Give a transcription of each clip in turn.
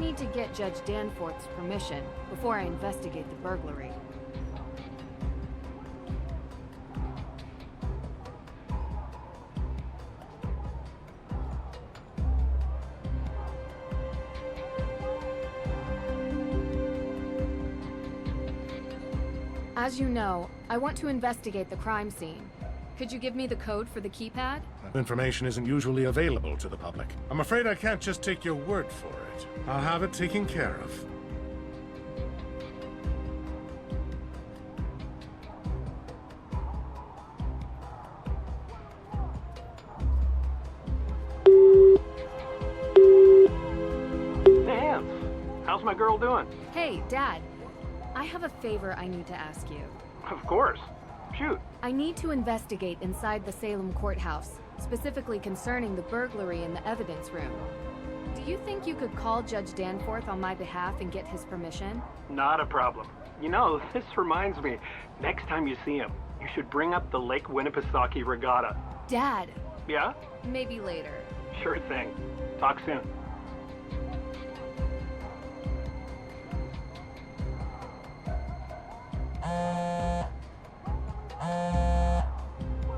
need to get Judge Danforth's permission before I investigate the burglary. As you know, I want to investigate the crime scene. Could you give me the code for the keypad? Information isn't usually available to the public. I'm afraid I can't just take your word for it. I'll have it taken care of. Hey, how's my girl doing? Hey, Dad. I have a favor I need to ask you. Of course. Shoot. I need to investigate inside the Salem courthouse, specifically concerning the burglary in the evidence room. Do you think you could call Judge Danforth on my behalf and get his permission? Not a problem. You know, this reminds me, next time you see him, you should bring up the Lake Winnipesaukee Regatta. Dad! Yeah? Maybe later. Sure thing. Talk soon.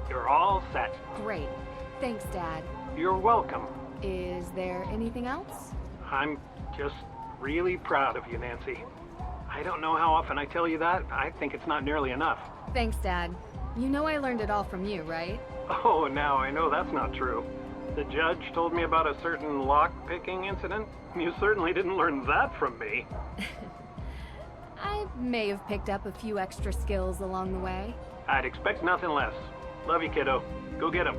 You're all set. Great. Thanks, Dad. You're welcome. Is there anything else? I'm just really proud of you, Nancy. I don't know how often I tell you that. I think it's not nearly enough. Thanks, Dad. You know I learned it all from you, right? Oh, now I know that's not true. The judge told me about a certain lock-picking incident. You certainly didn't learn that from me. I may have picked up a few extra skills along the way. I'd expect nothing less. Love you, kiddo. Go get him.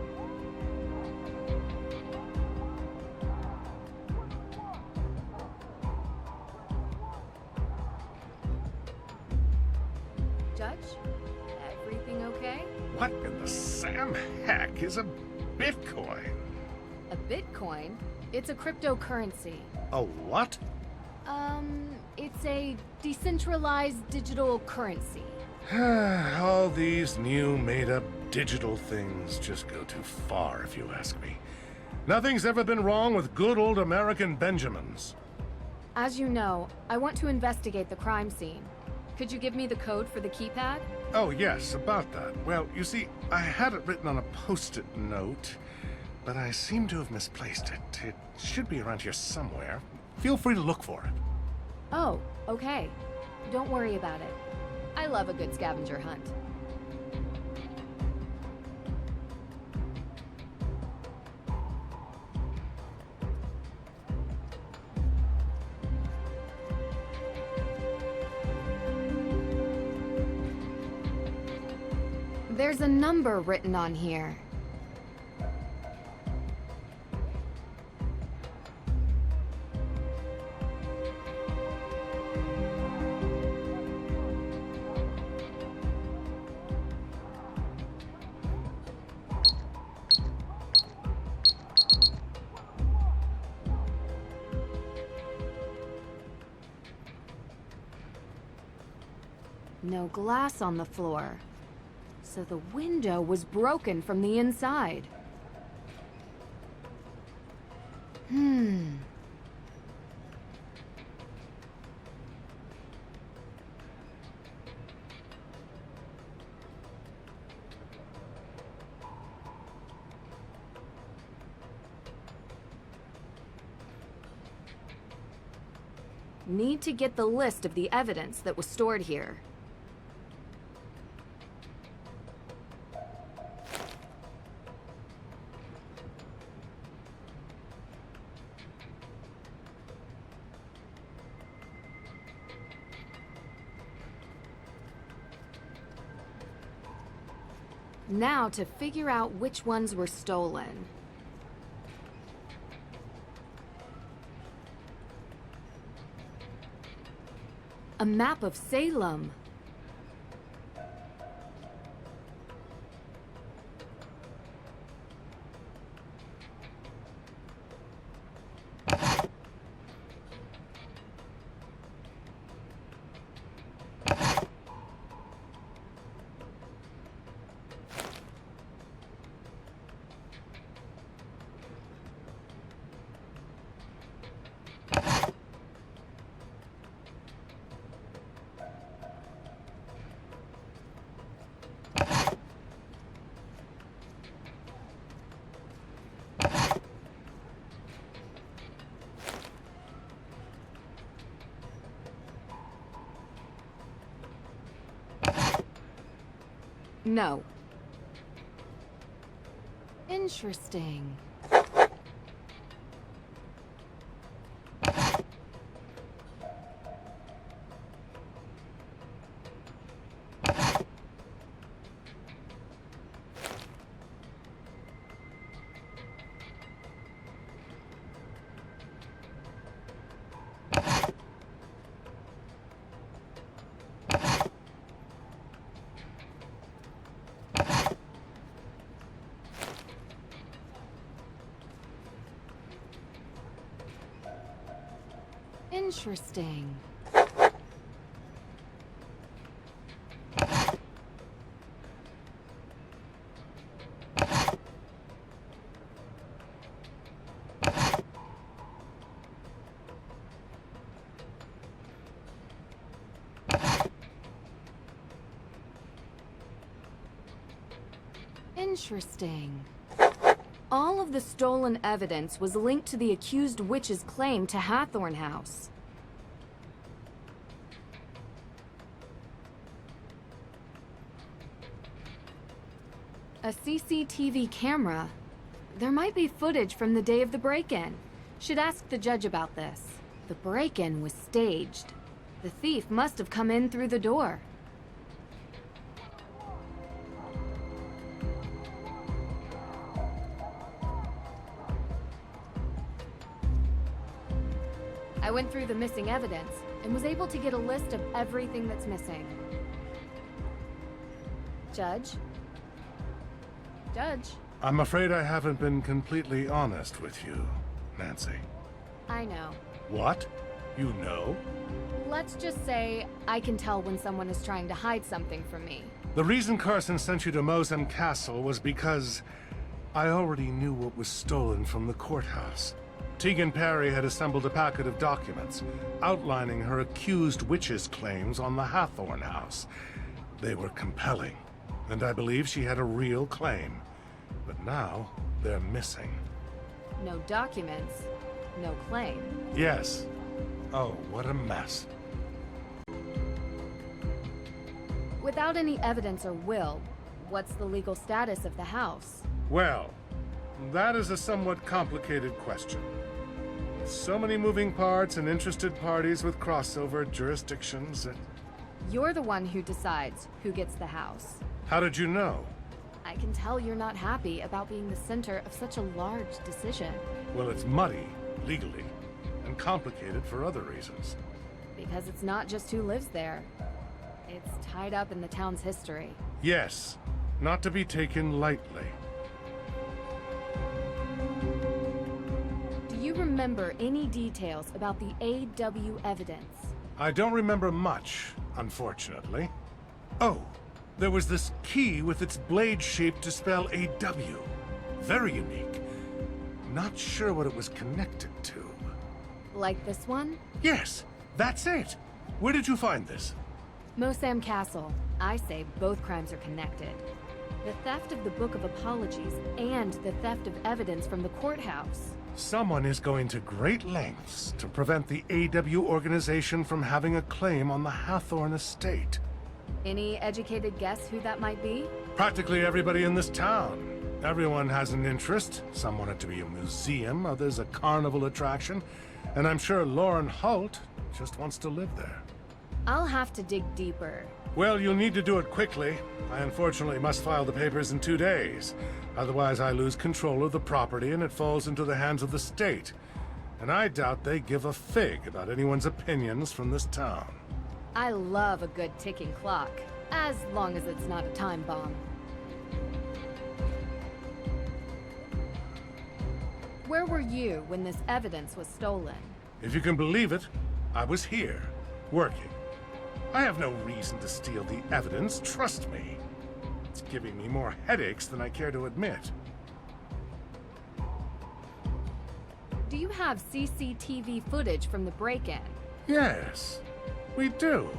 Judge? Everything okay? What in the Sam heck is a Bitcoin? A Bitcoin? It's a cryptocurrency. A what? It's a decentralized digital currency. All these new made-up digital things just go too far, if you ask me. Nothing's ever been wrong with good old American Benjamins. As you know, I want to investigate the crime scene. Could you give me the code for the keypad? Oh, yes, about that. Well, you see, I had it written on a post-it note, but I seem to have misplaced it. It should be around here somewhere. Feel free to look for it. Oh, okay. Don't worry about it. I love a good scavenger hunt. There's a number written on here. No glass on the floor. So the window was broken from the inside. Need to get the list of the evidence that was stored here. Now to figure out which ones were stolen. A map of Salem. No. Interesting. Interesting. Interesting. All of the stolen evidence was linked to the accused witch's claim to Hathorn House. A CCTV camera? There might be footage from the day of the break-in. Should ask the judge about this. The break-in was staged. The thief must have come in through the door. I went through the missing evidence and was able to get a list of everything that's missing. Judge? Judge? I'm afraid I haven't been completely honest with you, Nancy. I know. What? You know? Let's just say I can tell when someone is trying to hide something from me. The reason Carson sent you to Mosem Castle was because I already knew what was stolen from the courthouse. Tegan Perry had assembled a packet of documents outlining her accused witch's claims on the Hathorn House. They were compelling, and I believe she had a real claim. But now, they're missing. No documents, no claim. Yes. Oh, what a mess. Without any evidence or will, what's the legal status of the house? Well, that is a somewhat complicated question. So many moving parts and interested parties with crossover jurisdictions. You're the one who decides who gets the house. How did you know? I can tell you're not happy about being the center of such a large decision. Well, it's muddy, legally, and complicated for other reasons. Because it's not just who lives there. It's tied up in the town's history. Yes, not to be taken lightly. Do you remember any details about the AW evidence? I don't remember much, unfortunately. Oh, there was this key with its blade shape to spell AW. Very unique. Not sure what it was connected to. Like this one? Yes, that's it. Where did you find this? Mosam Castle. I say both crimes are connected. The theft of the Book of Apologies and the theft of evidence from the courthouse. Someone is going to great lengths to prevent the AW organization from having a claim on the Hathorn estate. Any educated guess who that might be? Practically everybody in this town. Everyone has an interest. Some want it to be a museum, others a carnival attraction. And I'm sure Lauren Holt just wants to live there. I'll have to dig deeper. Well, you'll need to do it quickly. I unfortunately must file the papers in 2 days. Otherwise, I lose control of the property and it falls into the hands of the state. And I doubt they give a fig about anyone's opinions from this town. I love a good ticking clock, as long as it's not a time bomb. Where were you when this evidence was stolen? If you can believe it, I was here, working. I have no reason to steal the evidence, trust me. It's giving me more headaches than I care to admit. Do you have CCTV footage from the break-in? Yes, we do.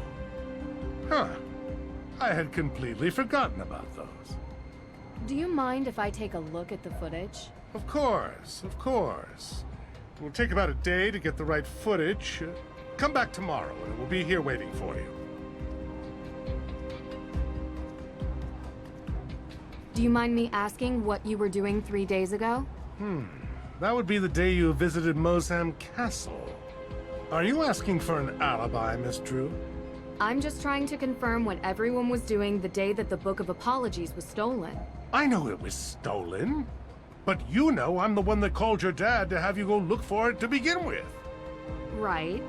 Huh. I had completely forgotten about those. Do you mind if I take a look at the footage? Of course, of course. It will take about a day to get the right footage. Come back tomorrow and it will be here waiting for you. Do you mind me asking what you were doing 3 days ago? That would be the day you visited Mosam Castle. Are you asking for an alibi, Miss Drew? I'm just trying to confirm what everyone was doing the day that the Book of Apologies was stolen. I know it was stolen. But you know I'm the one that called your dad to have you go look for it to begin with. Right.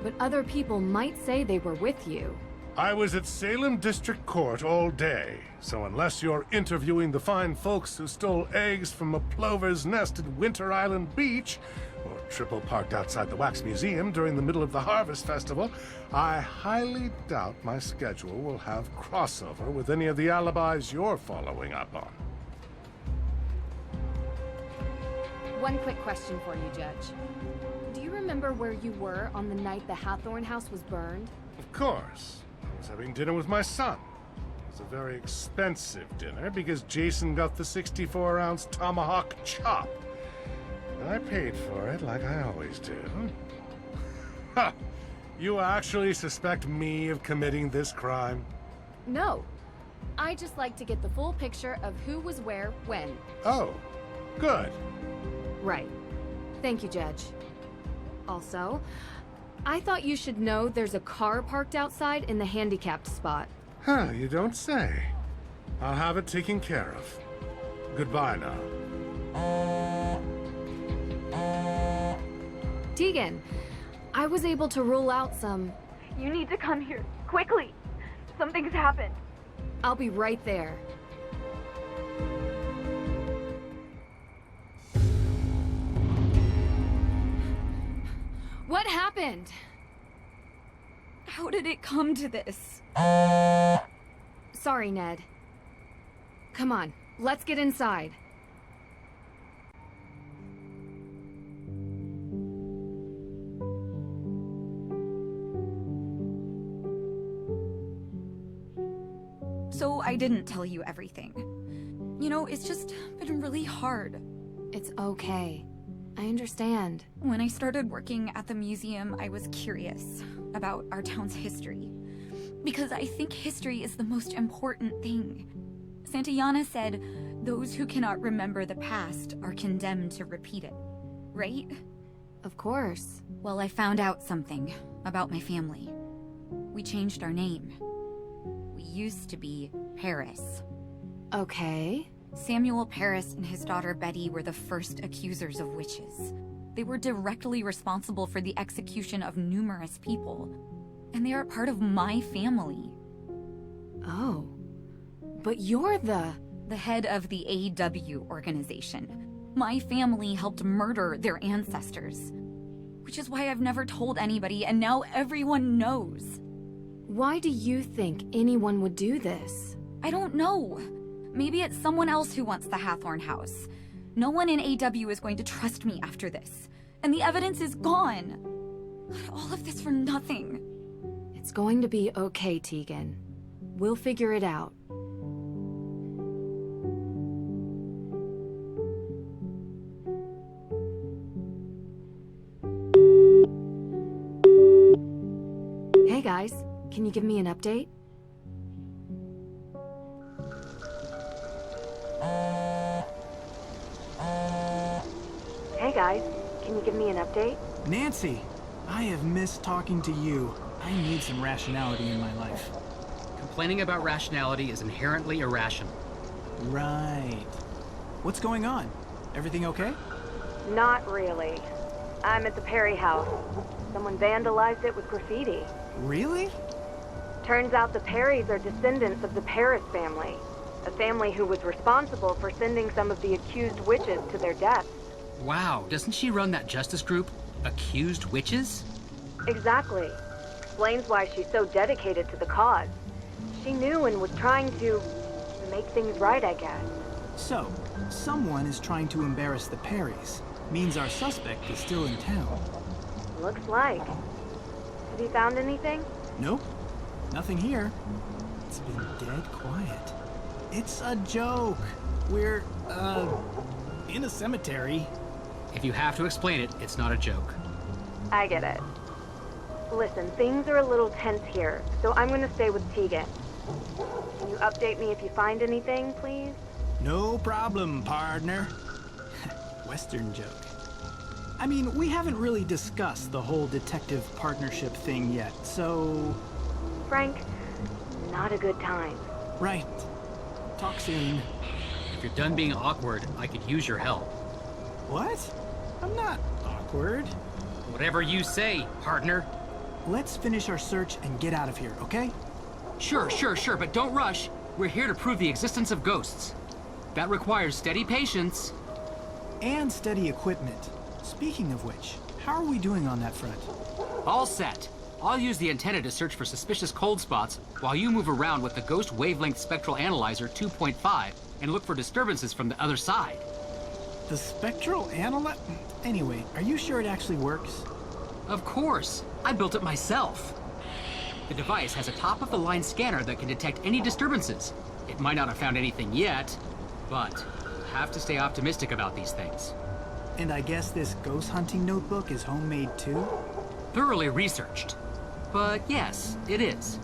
But other people might say they were with you. I was at Salem District Court all day, so unless you're interviewing the fine folks who stole eggs from a plover's nest at Winter Island Beach, or triple parked outside the Wax Museum during the middle of the Harvest Festival, I highly doubt my schedule will have crossover with any of the alibis you're following up on. One quick question for you, Judge. Do you remember where you were on the night the Hathorn house was burned? Of course. I was having dinner with my son. It was a very expensive dinner because Jason got the 64-ounce tomahawk chop. And I paid for it like I always do. Ha! You actually suspect me of committing this crime? No. I just like to get the full picture of who was where, when. Oh, good. Right. Thank you, Judge. Also, I thought you should know there's a car parked outside in the handicapped spot. Huh, you don't say. I'll have it taken care of. Goodbye now. Tegan, I was able to rule out some... You need to come here, quickly. Something's happened. I'll be right there. What happened? How did it come to this? Sorry, Ned. Come on, let's get inside. So I didn't tell you everything. You know, it's just been really hard. It's okay. I understand. When I started working at the museum, I was curious about our town's history. Because I think history is the most important thing. Santayana said, those who cannot remember the past are condemned to repeat it. Right? Of course. Well, I found out something about my family. We changed our name. We used to be Paris. Okay. Samuel Paris and his daughter Betty were the first accusers of witches. They were directly responsible for the execution of numerous people. And they are part of my family. Oh. But you're the head of the AW organization. My family helped murder their ancestors. Which is why I've never told anybody, and now everyone knows. Why do you think anyone would do this? I don't know. Maybe it's someone else who wants the Hathorn house. No one in AW is going to trust me after this. And the evidence is gone. All of this for nothing. It's going to be okay, Tegan. We'll figure it out. Hey guys, can you give me an update? Hey guys, can you give me an update? Nancy, I have missed talking to you. I need some rationality in my life. Complaining about rationality is inherently irrational. Right. What's going on? Everything okay? Not really. I'm at the Perry house. Someone vandalized it with graffiti. Really? Turns out the Perrys are descendants of the Paris family. A family who was responsible for sending some of the accused witches to their deaths. Wow, doesn't she run that justice group, Accused Witches? Exactly. Explains why she's so dedicated to the cause. She knew and was trying to make things right, I guess. So, someone is trying to embarrass the Perrys. Means our suspect is still in town. Looks like. Have you found anything? Nope. Nothing here. It's been dead quiet. It's a joke. We're, in a cemetery. If you have to explain it, it's not a joke. I get it. Listen, things are a little tense here, so I'm gonna stay with Tegan. Can you update me if you find anything, please? No problem, partner. Western joke. I mean, we haven't really discussed the whole detective partnership thing yet, so... Frank, not a good time. Right. Talk soon. If you're done being awkward, I could use your help. What? I'm not awkward. Whatever you say, partner. Let's finish our search and get out of here, okay? Sure, but don't rush. We're here to prove the existence of ghosts. That requires steady patience. And steady equipment. Speaking of which, how are we doing on that front? All set. I'll use the antenna to search for suspicious cold spots while you move around with the Ghost Wavelength Spectral Analyzer 2.5 and look for disturbances from the other side. The spectral analyzer? Anyway, are you sure it actually works? Of course. I built it myself. The device has a top-of-the-line scanner that can detect any disturbances. It might not have found anything yet, but you'll have to stay optimistic about these things. And I guess this ghost hunting notebook is homemade too? Thoroughly researched. But yes, it is.